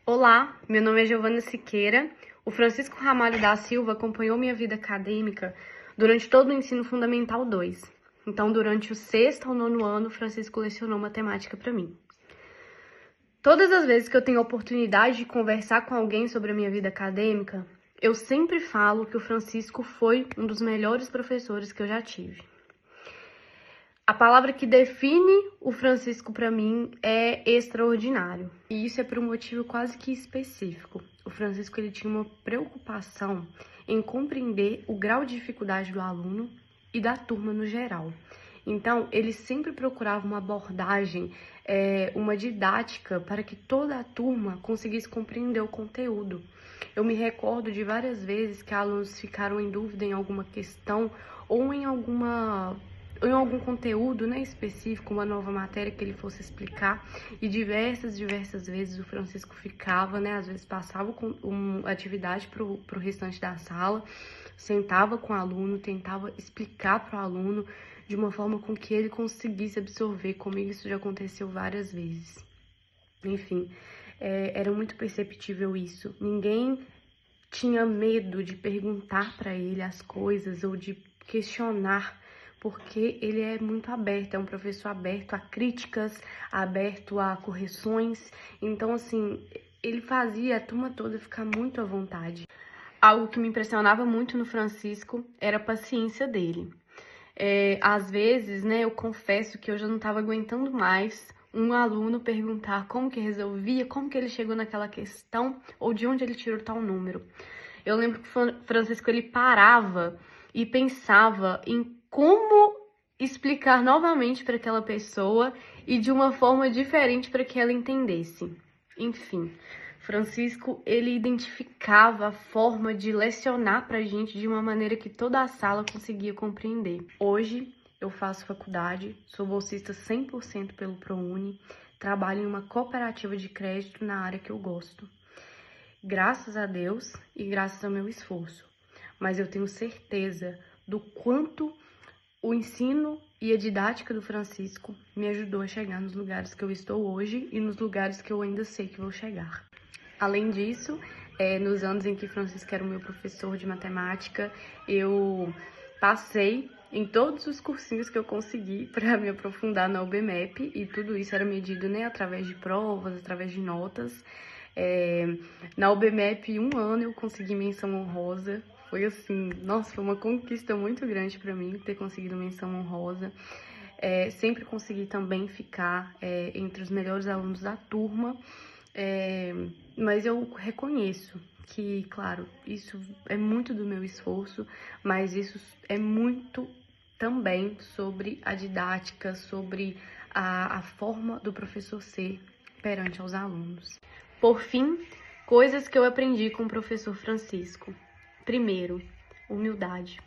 Olá, meu nome é Giovana Siqueira. O Francisco Ramalho da Silva acompanhou minha vida acadêmica durante todo o ensino fundamental 2. Então, durante o sexto ao nono ano, o Francisco lecionou matemática para mim. Todas as vezes que eu tenho a oportunidade de conversar com alguém sobre a minha vida acadêmica, eu sempre falo que o Francisco foi um dos melhores professores que eu já tive. A palavra que define o Francisco para mim é extraordinário. E isso é por um motivo quase que específico. O Francisco ele tinha uma preocupação em compreender o grau de dificuldade do aluno e da turma no geral. Então, ele sempre procurava uma abordagem, uma didática para que toda a turma conseguisse compreender o conteúdo. Eu me recordo de várias vezes que alunos ficaram em dúvida em alguma questão ou em algum conteúdo, né, específico, uma nova matéria que ele fosse explicar, e diversas vezes o Francisco ficava, né, às vezes passava uma atividade para o restante da sala, sentava com o aluno, tentava explicar para o aluno de uma forma com que ele conseguisse absorver. Comigo isso já aconteceu várias vezes. Enfim, era muito perceptível isso. Ninguém tinha medo de perguntar para ele as coisas ou de questionar, porque ele é muito aberto, é um professor aberto a críticas, aberto a correções. Então, assim, ele fazia a turma toda ficar muito à vontade. Algo que me impressionava muito no Francisco era a paciência dele. Às vezes, né, eu confesso que eu já não estava aguentando mais um aluno perguntar como que resolvia, como que ele chegou naquela questão ou de onde ele tirou tal número. Eu lembro que o Francisco ele parava e pensava em como explicar novamente para aquela pessoa e de uma forma diferente para que ela entendesse. Enfim, Francisco ele identificava a forma de lecionar para a gente de uma maneira que toda a sala conseguia compreender. Hoje eu faço faculdade, sou bolsista 100% pelo ProUni, trabalho em uma cooperativa de crédito na área que eu gosto. Graças a Deus e graças ao meu esforço. Mas eu tenho certeza do quanto o ensino e a didática do Francisco me ajudou a chegar nos lugares que eu estou hoje e nos lugares que eu ainda sei que vou chegar. Além disso, nos anos em que Francisco era o meu professor de matemática, eu passei em todos os cursinhos que eu consegui para me aprofundar na UBMEP, e tudo isso era medido, né, através de provas, através de notas. Na UBMEP, 1 ano eu consegui menção honrosa. Foi assim, nossa, foi uma conquista muito grande para mim ter conseguido menção honrosa. Sempre consegui também ficar entre os melhores alunos da turma. Mas eu reconheço que, claro, isso é muito do meu esforço, mas isso é muito também sobre a didática, sobre a forma do professor ser perante aos alunos. Por fim, coisas que eu aprendi com o professor Francisco. Primeiro, humildade.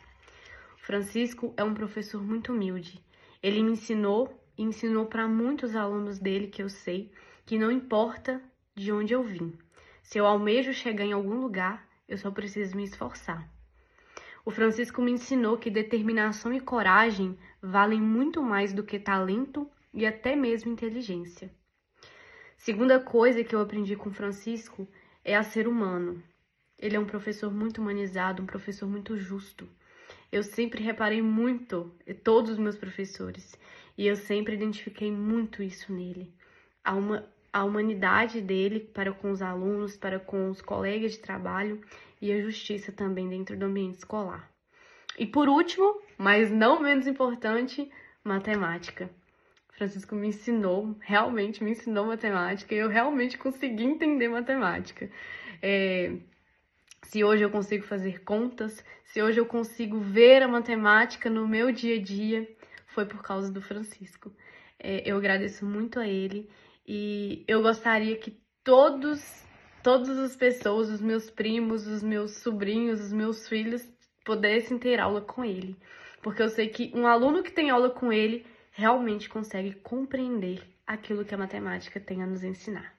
Francisco é um professor muito humilde. Ele me ensinou e ensinou para muitos alunos dele que eu sei que não importa de onde eu vim. Se eu almejo chegar em algum lugar, eu só preciso me esforçar. O Francisco me ensinou que determinação e coragem valem muito mais do que talento e até mesmo inteligência. Segunda coisa que eu aprendi com o Francisco é a ser humano. Ele é um professor muito humanizado, um professor muito justo. Eu sempre reparei muito em todos os meus professores e eu sempre identifiquei muito isso nele. A humanidade dele para com os alunos, para com os colegas de trabalho e a justiça também dentro do ambiente escolar. E por último, mas não menos importante, matemática. Francisco me ensinou, realmente me ensinou matemática e eu realmente consegui entender matemática. Se hoje eu consigo fazer contas, se hoje eu consigo ver a matemática no meu dia a dia, foi por causa do Francisco. Eu agradeço muito a ele e eu gostaria que todas as pessoas, os meus primos, os meus sobrinhos, os meus filhos, pudessem ter aula com ele. Porque eu sei que um aluno que tem aula com ele realmente consegue compreender aquilo que a matemática tem a nos ensinar.